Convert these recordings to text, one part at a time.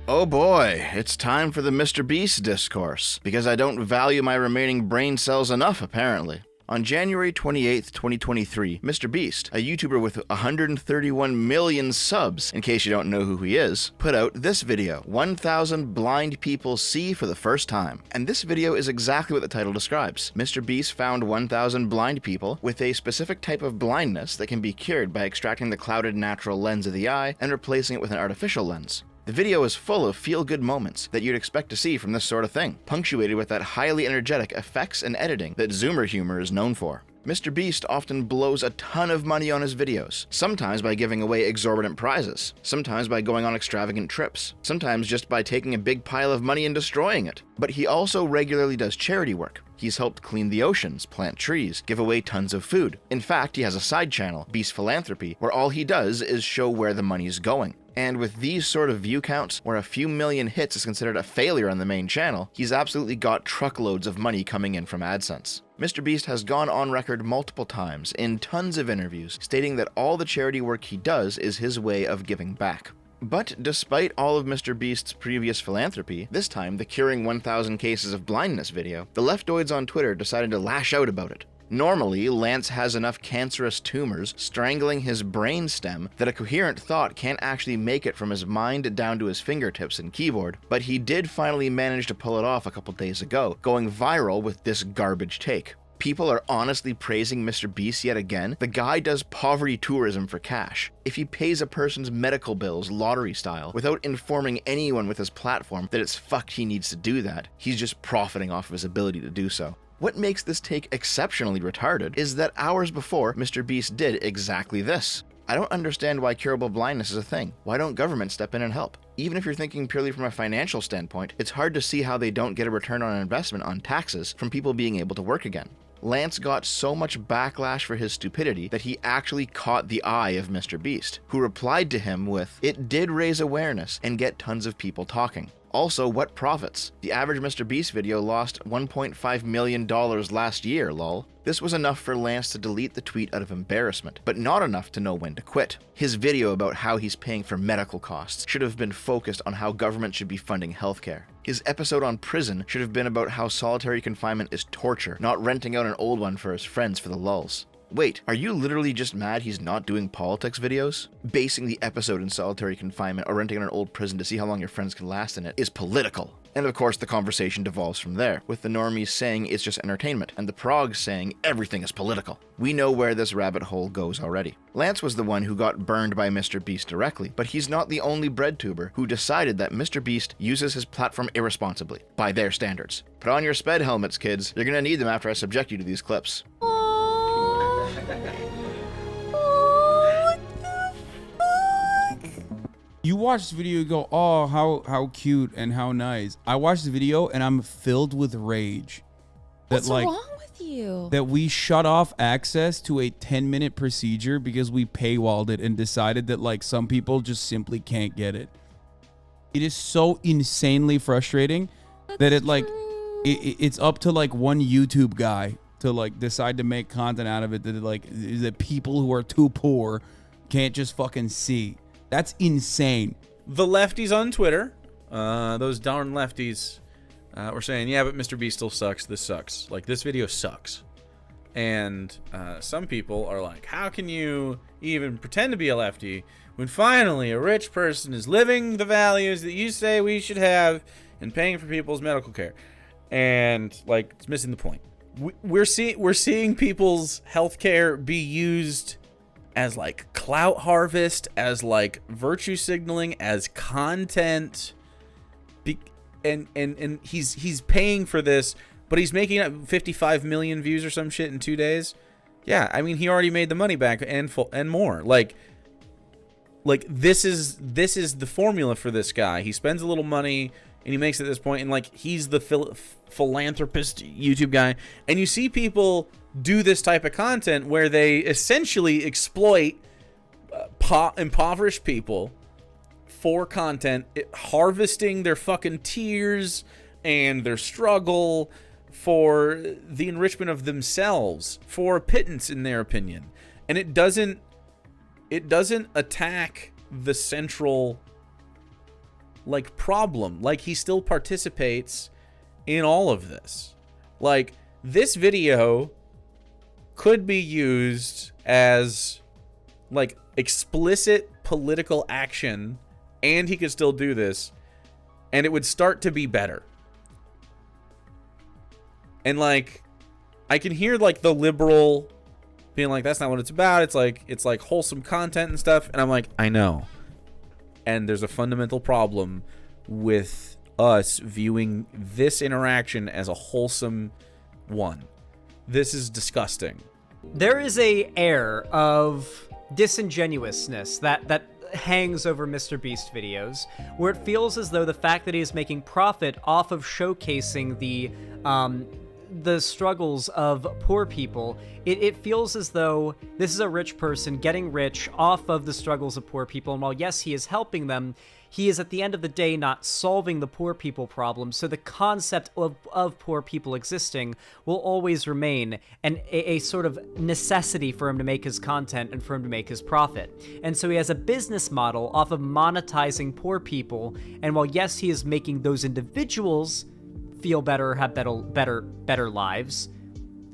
Oh boy, it's time for the MrBeast discourse, because I don't value my remaining brain cells enough, apparently. On January 28th, 2023, MrBeast, a YouTuber with 131 million subs, in case you don't know who he is, put out this video, 1,000 blind people see for the first time. And this video is exactly what the title describes. MrBeast found 1,000 blind people with a specific type of blindness that can be cured by extracting the clouded natural lens of the eye and replacing it with an artificial lens. The video is full of feel-good moments that you'd expect to see from this sort of thing, punctuated with that highly energetic effects and editing that Zoomer humor is known for. MrBeast often blows a ton of money on his videos, sometimes by giving away exorbitant prizes, sometimes by going on extravagant trips, sometimes just by taking a big pile of money and destroying it. But he also regularly does charity work. He's helped clean the oceans, plant trees, give away tons of food. In fact, he has a side channel, Beast Philanthropy, where all he does is show where the money's going. And with these sort of view counts, where a few million hits is considered a failure on the main channel, he's absolutely got truckloads of money coming in from AdSense. MrBeast has gone on record multiple times in tons of interviews stating that all the charity work he does is his way of giving back. But despite all of MrBeast's previous philanthropy, this time the curing 1,000 cases of blindness video, the leftoids on Twitter decided to lash out about it. Normally, Lance has enough cancerous tumors strangling his brainstem that a coherent thought can't actually make it from his mind down to his fingertips and keyboard, but he did finally manage to pull it off a couple days ago, going viral with this garbage take. People are honestly praising MrBeast yet again. The guy does poverty tourism for cash. If he pays a person's medical bills lottery style without informing anyone with his platform that it's fucked he needs to do that, he's just profiting off of his ability to do so. What makes this take exceptionally retarded is that hours before, MrBeast did exactly this. I don't understand why curable blindness is a thing. Why don't governments step in and help? Even if you're thinking purely from a financial standpoint, it's hard to see how they don't get a return on investment on taxes from people being able to work again. Lance got so much backlash for his stupidity that he actually caught the eye of MrBeast, who replied to him with, "It did raise awareness and get tons of people talking. Also, what profits? The average MrBeast video lost $1.5 million last year, lol." This was enough for Lance to delete the tweet out of embarrassment, but not enough to know when to quit. His video about how he's paying for medical costs should have been focused on how government should be funding healthcare. His episode on prison should have been about how solitary confinement is torture, not renting out an old one for his friends for the lulz. Wait, are you literally just mad he's not doing politics videos? Basing the episode in solitary confinement or renting out an old prison to see how long your friends can last in it is political. And of course the conversation devolves from there, with the normies saying it's just entertainment, and the progs saying everything is political. We know where this rabbit hole goes already. Lance was the one who got burned by MrBeast directly, but he's not the only breadtuber who decided that MrBeast uses his platform irresponsibly, by their standards. Put on your sped helmets, kids. You're gonna need them after I subject you to these clips. You watch this video, you go, oh, how cute and how nice. I watched the video and I'm filled with rage. What's wrong with you? That we shut off access to a 10-minute procedure because we paywalled it and decided that like some people just simply can't get it. It is so insanely frustrating that it's up to like one YouTube guy to like decide to make content out of it that people who are too poor can't just fucking see. That's insane. The lefties on Twitter, those darn lefties, were saying, yeah, but MrBeast still sucks. This sucks. Like, this video sucks. And some people are like, how can you even pretend to be a lefty when finally a rich person is living the values that you say we should have and paying for people's medical care? And, like, it's missing the point. We're seeing people's healthcare be used as like clout harvest, as like virtue signaling, as content, and he's paying for this, but he's making up 55 million views or some shit in 2 days. Yeah, I mean, he already made the money back and more. Like this is the formula for this guy. He spends a little money and he makes it at this point, and like he's the philanthropist YouTube guy, and you see people do this type of content where they essentially exploit impoverished people for content, harvesting their fucking tears and their struggle for the enrichment of themselves, for a pittance in their opinion. And it doesn't attack the central like problem. Like he still participates in all of this. Like this video could be used as like explicit political action, and he could still do this, and it would start to be better. And like I can hear like the liberal being like, that's not what it's about. It's like wholesome content and stuff. And I'm like, I know. And there's a fundamental problem with us viewing this interaction as a wholesome one. This is disgusting. There is a air of disingenuousness that hangs over MrBeast videos, where it feels as though the fact that he is making profit off of showcasing the struggles of poor people, it feels as though this is a rich person getting rich off of the struggles of poor people, and while yes, he is helping them, he is at the end of the day not solving the poor people problem, so the concept of poor people existing will always remain a sort of necessity for him to make his content and for him to make his profit. And so he has a business model off of monetizing poor people, and while yes, he is making those individuals feel better, have better lives,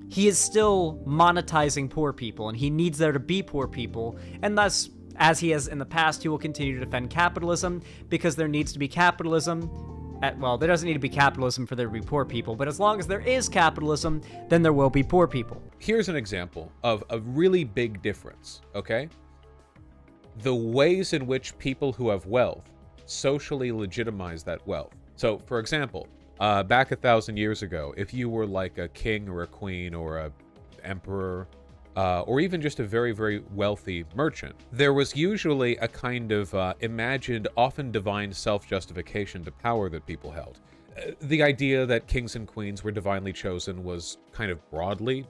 he is still monetizing poor people, and he needs there to be poor people, and thus, as he has in the past, he will continue to defend capitalism, because there needs to be capitalism. Well, there doesn't need to be capitalism for there to be poor people, but as long as there is capitalism, then there will be poor people. Here's an example of a really big difference, okay? The ways in which people who have wealth socially legitimize that wealth. So, for example, back 1,000 years ago, if you were like a king or a queen or a emperor, or even just a very, very wealthy merchant, there was usually a kind of imagined, often divine self-justification to power that people held. The idea that kings and queens were divinely chosen was kind of broadly,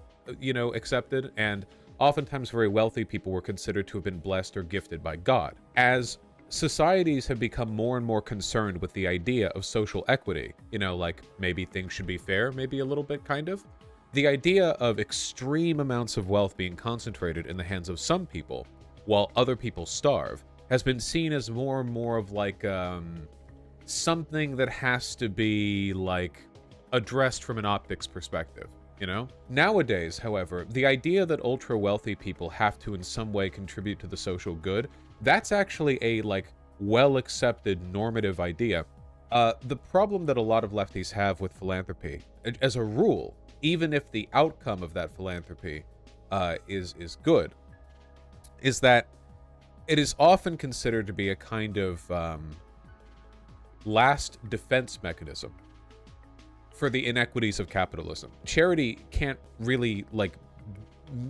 accepted, and oftentimes very wealthy people were considered to have been blessed or gifted by God. As societies have become more and more concerned with the idea of social equity, like maybe things should be fair, maybe a little bit kind of. The idea of extreme amounts of wealth being concentrated in the hands of some people while other people starve has been seen as more and more of like something that has to be like addressed from an optics perspective, Nowadays, however, the idea that ultra wealthy people have to in some way contribute to the social good, that's actually a like well-accepted normative idea. The problem that a lot of lefties have with philanthropy, as a rule, even if the outcome of that philanthropy is good, is that it is often considered to be a kind of last defense mechanism for the inequities of capitalism. Charity can't really like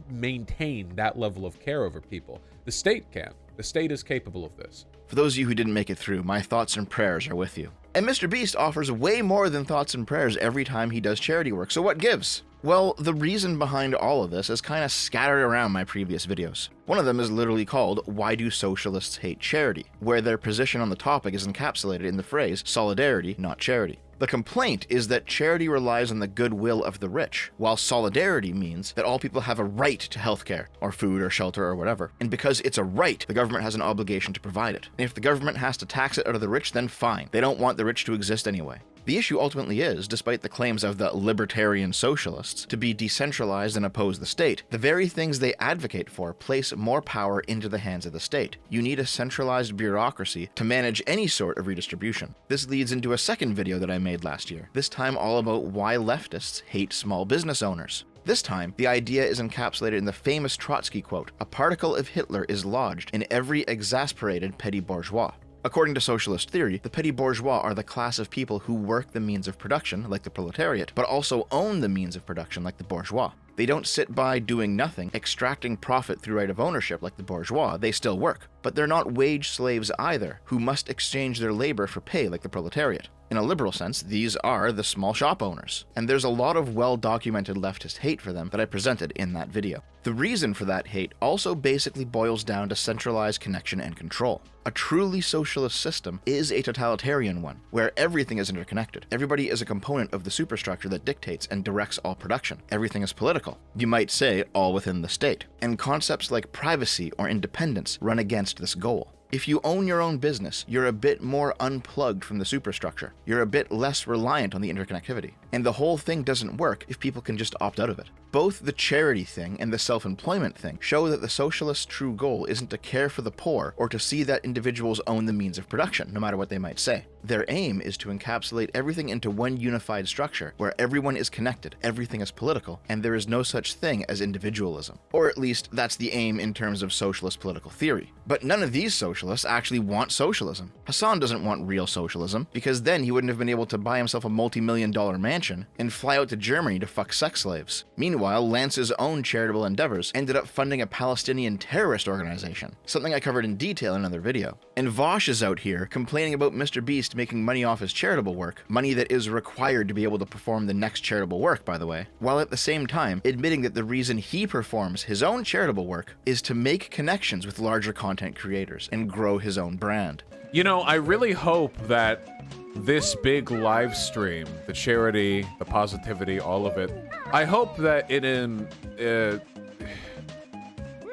maintain that level of care over people. The state can. The state is capable of this. For those of you who didn't make it through, my thoughts and prayers are with you. And MrBeast offers way more than thoughts and prayers every time he does charity work, so what gives? Well, the reason behind all of this is kind of scattered around my previous videos. One of them is literally called Why Do Socialists Hate Charity?, where their position on the topic is encapsulated in the phrase solidarity, not charity. The complaint is that charity relies on the goodwill of the rich, while solidarity means that all people have a right to healthcare, or food, or shelter, or whatever. And because it's a right, the government has an obligation to provide it. And if the government has to tax it out of the rich, then fine. They don't want the rich to exist anyway. The issue ultimately is, despite the claims of the libertarian socialists to be decentralized and oppose the state, the very things they advocate for place more power into the hands of the state. You need a centralized bureaucracy to manage any sort of redistribution. This leads into a second video that I made last year, this time all about why leftists hate small business owners. This time, the idea is encapsulated in the famous Trotsky quote, "A particle of Hitler is lodged in every exasperated petty bourgeois." According to socialist theory, the petty bourgeois are the class of people who work the means of production, like the proletariat, but also own the means of production, like the bourgeois. They don't sit by doing nothing, extracting profit through right of ownership like the bourgeois. They still work. But they're not wage slaves either, who must exchange their labor for pay like the proletariat. In a liberal sense, these are the small shop owners. And there's a lot of well-documented leftist hate for them that I presented in that video. The reason for that hate also basically boils down to centralized connection and control. A truly socialist system is a totalitarian one, where everything is interconnected. Everybody is a component of the superstructure that dictates and directs all production. Everything is political. You might say all within the state. And concepts like privacy or independence run against this goal. If you own your own business, you're a bit more unplugged from the superstructure. You're a bit less reliant on the interconnectivity. And the whole thing doesn't work if people can just opt out of it. Both the charity thing and the self-employment thing show that the socialists' true goal isn't to care for the poor or to see that individuals own the means of production, no matter what they might say. Their aim is to encapsulate everything into one unified structure where everyone is connected, everything is political, and there is no such thing as individualism. Or at least that's the aim in terms of socialist political theory. But none of these socialists actually want socialism. Hasan doesn't want real socialism, because then he wouldn't have been able to buy himself a multi-million-dollar mansion and fly out to Germany to fuck sex slaves. Meanwhile, Lance's own charitable endeavors ended up funding a Palestinian terrorist organization, something I covered in detail in another video. And Vaush is out here complaining about MrBeast making money off his charitable work, money that is required to be able to perform the next charitable work, by the way, while at the same time admitting that the reason he performs his own charitable work is to make connections with larger content creators and grow his own brand. You know, I really hope that this big live stream, the charity, the positivity, all of it, I hope that it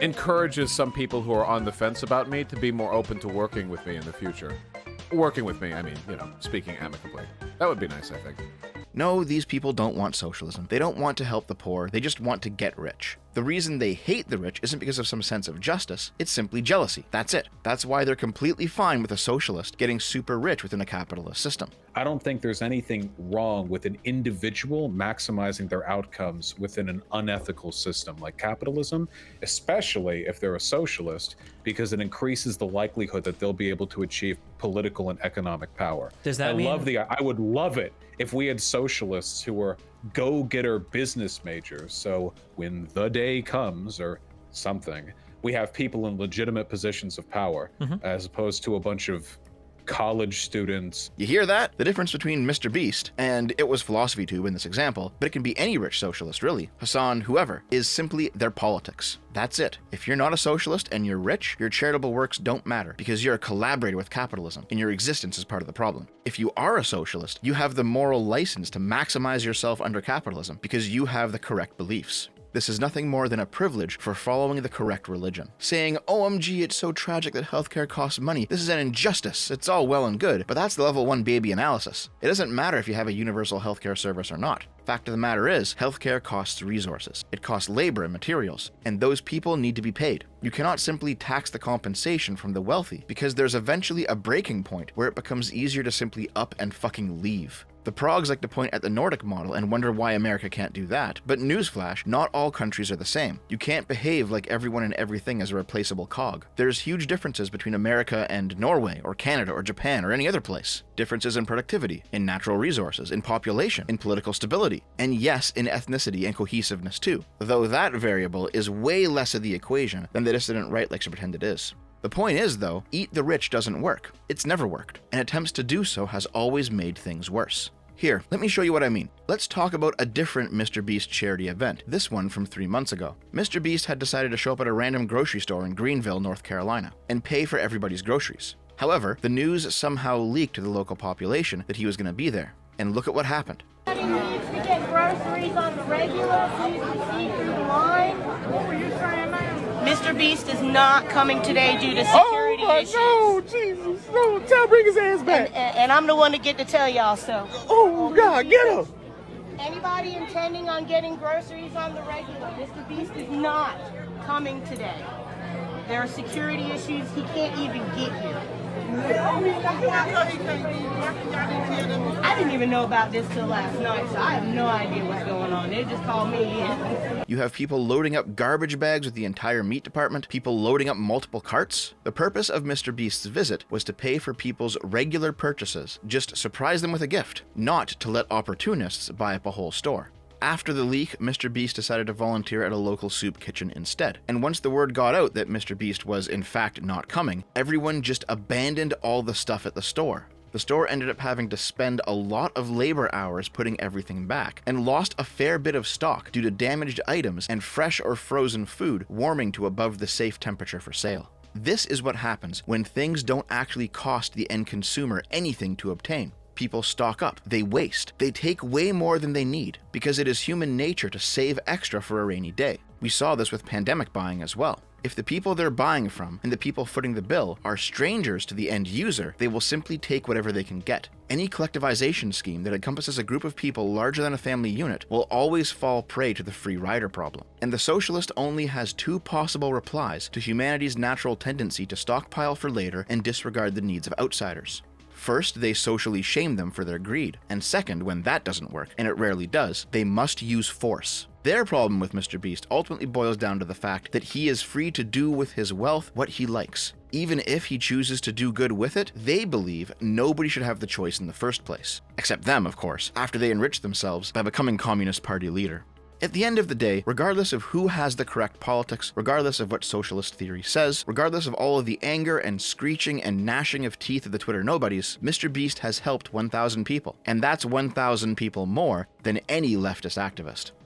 encourages some people who are on the fence about me to be more open to working with me in the future. Working with me, I mean, you know, speaking amicably. That would be nice, I think. No, these people don't want socialism. They don't want to help the poor, they just want to get rich. The reason they hate the rich isn't because of some sense of justice, it's simply jealousy. That's it. That's why they're completely fine with a socialist getting super rich within a capitalist system. I don't think there's anything wrong with an individual maximizing their outcomes within an unethical system like capitalism, especially if they're a socialist, because it increases the likelihood that they'll be able to achieve political and economic power. Does that mean... I would love it if we had socialists who were go-getter business majors, so when the day comes or something, we have people in legitimate positions of power, as opposed to a bunch of college students. You hear that? The difference between MrBeast, and it was PhilosophyTube in this example, but it can be any rich socialist really, Hasan, whoever, is simply their politics. That's it. If you're not a socialist and you're rich, your charitable works don't matter because you're a collaborator with capitalism and your existence is part of the problem. If you are a socialist, you have the moral license to maximize yourself under capitalism because you have the correct beliefs. This is nothing more than a privilege for following the correct religion. Saying, OMG, it's so tragic that healthcare costs money. This is an injustice. It's all well and good, but that's the level 1 baby analysis. It doesn't matter if you have a universal healthcare service or not. Fact of the matter is, healthcare costs resources. It costs labor and materials, and those people need to be paid. You cannot simply tax the compensation from the wealthy because there's eventually a breaking point where it becomes easier to simply up and fucking leave. The progs like to point at the Nordic model and wonder why America can't do that, but newsflash, not all countries are the same. You can't behave like everyone and everything is a replaceable cog. There's huge differences between America and Norway, or Canada, or Japan, or any other place. Differences in productivity, in natural resources, in population, in political stability, and yes, in ethnicity and cohesiveness too, though that variable is way less of the equation than the dissident right likes to pretend it is. The point is, though, eat the rich doesn't work. It's never worked, and attempts to do so has always made things worse. Here, let me show you what I mean. Let's talk about a different MrBeast charity event, this one from 3 months ago. MrBeast had decided to show up at a random grocery store in Greenville, North Carolina, and pay for everybody's groceries. However, the news somehow leaked to the local population that he was going to be there, and look at what happened. Everybody needs to get groceries on the regular so you can see through the line. What were you saying, man? MrBeast is not coming today due to security issues. Oh, Jesus. No, bring his ass back. And I'm the one to get to tell y'all so. Oh, God, get him. Anybody intending on getting groceries on the regular, MrBeast is not coming today. There are security issues. He can't even get here. I didn't even know about this till last night, so I have no idea what's going on. They just called me in. You have people loading up garbage bags with the entire meat department, people loading up multiple carts. The purpose of MrBeast's visit was to pay for people's regular purchases, just surprise them with a gift, not to let opportunists buy up a whole store. After the leak, MrBeast decided to volunteer at a local soup kitchen instead. And once the word got out that MrBeast was in fact not coming, everyone just abandoned all the stuff at the store. The store ended up having to spend a lot of labor hours putting everything back, and lost a fair bit of stock due to damaged items and fresh or frozen food warming to above the safe temperature for sale. This is what happens when things don't actually cost the end consumer anything to obtain. People stock up, they waste, they take way more than they need, because it is human nature to save extra for a rainy day. We saw this with pandemic buying as well. If the people they're buying from and the people footing the bill are strangers to the end user, they will simply take whatever they can get. Any collectivization scheme that encompasses a group of people larger than a family unit will always fall prey to the free rider problem. And the socialist only has two possible replies to humanity's natural tendency to stockpile for later and disregard the needs of outsiders. First, they socially shame them for their greed, and second, when that doesn't work, and it rarely does, they must use force. Their problem with MrBeast ultimately boils down to the fact that he is free to do with his wealth what he likes. Even if he chooses to do good with it, they believe nobody should have the choice in the first place. Except them, of course, after they enrich themselves by becoming Communist Party leader. At the end of the day, regardless of who has the correct politics, regardless of what socialist theory says, regardless of all of the anger and screeching and gnashing of teeth of the Twitter nobodies, MrBeast has helped 1,000 people. And that's 1,000 people more than any leftist activist.